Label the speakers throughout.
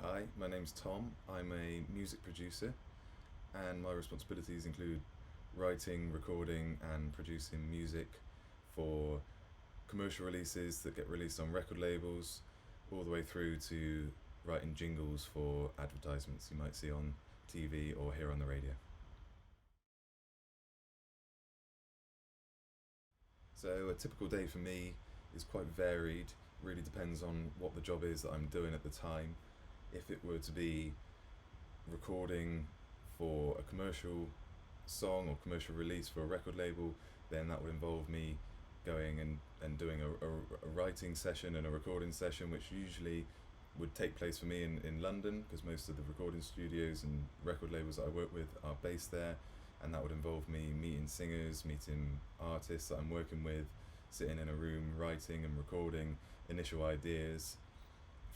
Speaker 1: Hi, my name's Tom. I'm a music producer, and my responsibilities include writing, recording, and producing music for commercial releases that get released on record labels, all the way through to writing jingles for advertisements you might see on TV or hear on the radio. So, a typical day for me is quite varied, really depends on what the job is that I'm doing at the time. If it were to be recording for a commercial song or commercial release for a record label, then that would involve me going and doing a writing session and a recording session, which usually would take place for me in London because most of the recording studios and record labels that I work with are based there. And that would involve me meeting singers, meeting artists that I'm working with, sitting in a room, writing and recording initial ideas.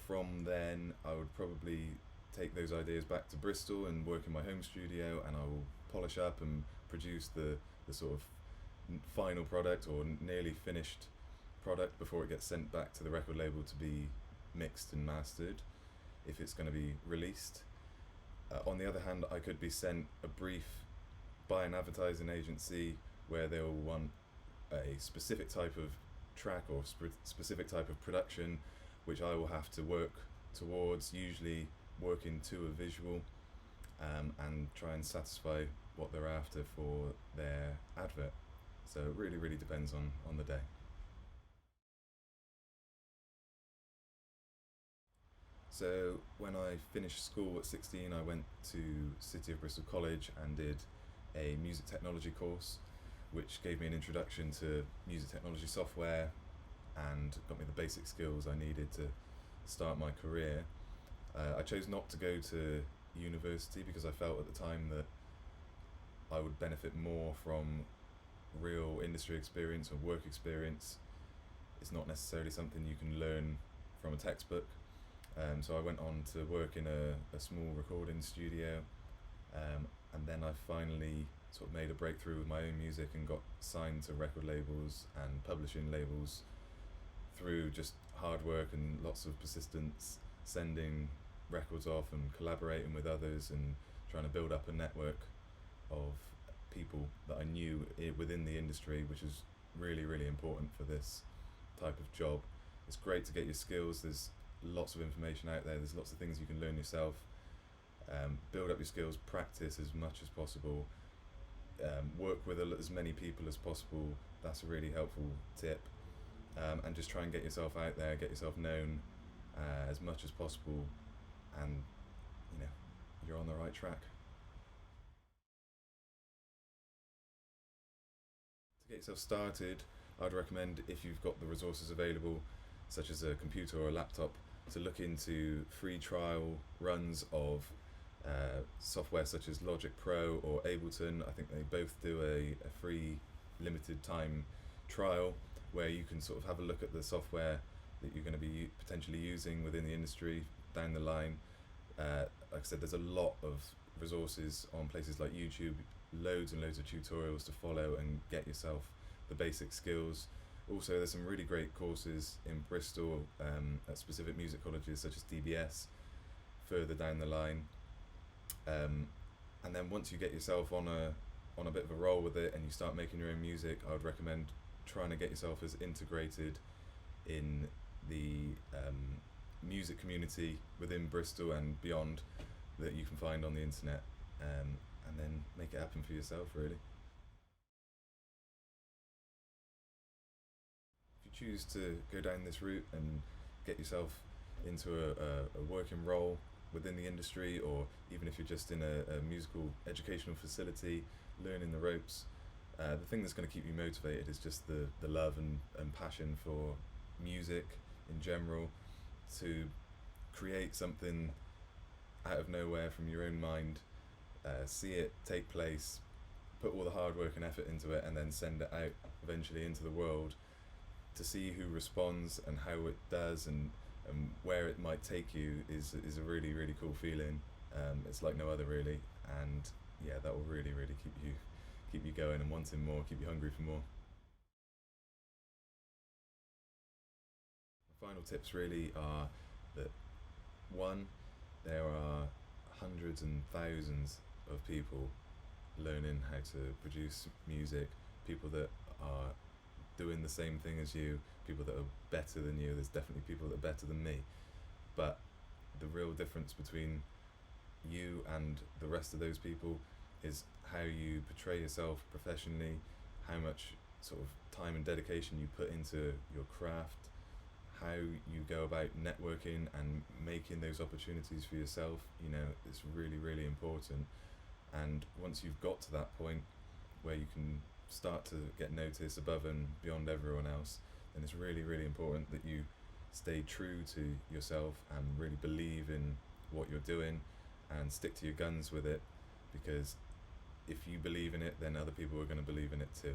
Speaker 1: From then, I would probably take those ideas back to Bristol and work in my home studio, and I will polish up and produce the sort of final product or nearly finished product before it gets sent back to the record label to be mixed and mastered if it's going to be released. On the other hand, I could be sent a brief by an advertising agency where they'll want a specific type of track or specific type of production, which I will have to work towards, usually working to a visual, and try and satisfy what they're after for their advert. So it really, really depends on the day. So when I finished school at 16, I went to City of Bristol College and did a music technology course, which gave me an introduction to music technology software and got me the basic skills I needed to start my career. I chose not to go to university because I felt at the time that I would benefit more from real industry experience or work experience. It's not necessarily something you can learn from a textbook. So I went on to work in a small recording studio, and then I finally sort of made a breakthrough with my own music and got signed to record labels and publishing labels through just hard work and lots of persistence, sending records off and collaborating with others and trying to build up a network of people that I knew within the industry, which is really, really important for this type of job. It's great to get your skills. There's lots of information out there. There's lots of things you can learn yourself. Build up your skills, practice as much as possible, work with as many people as possible. That's a really helpful tip. And just try and get yourself out there, get yourself known as much as possible, and you know you're on the right track. To get yourself started, I'd recommend, if you've got the resources available, such as a computer or a laptop, to look into free trial runs of software such as Logic Pro or Ableton. I think they both do a free limited time trial where you can sort of have a look at the software that you're going to be potentially using within the industry down the line. Like I said, there's a lot of resources on places like YouTube, loads and loads of tutorials to follow and get yourself the basic skills. Also, there's some really great courses in Bristol at specific music colleges such as DBS further down the line. And then once you get yourself on a bit of a roll with it and you start making your own music, I would recommend trying to get yourself as integrated in the music community within Bristol and beyond that you can find on the internet, and then make it happen for yourself, really. If you choose to go down this route and get yourself into a working role within the industry, or even if you're just in a musical educational facility learning the ropes, the thing that's going to keep you motivated is just the love and passion for music in general, to create something out of nowhere from your own mind, see it take place, put all the hard work and effort into it, and then send it out eventually into the world to see who responds and how it does, and where it might take you is a really, really cool feeling. It's like no other, really, and yeah, that will really, really keep you going and wanting more, keep you hungry for more. The final tips really are that, one, there are hundreds and thousands of people learning how to produce music, people that are doing the same thing as you, people that are better than you. There's definitely people that are better than me, but the real difference between you and the rest of those people is how you portray yourself professionally, how much sort of time and dedication you put into your craft, how you go about networking and making those opportunities for yourself. You know, it's really, really important. And once you've got to that point where you can start to get noticed above and beyond everyone else, then it's really, really important that you stay true to yourself and really believe in what you're doing and stick to your guns with it, because if you believe in it, then other people are going to believe in it too.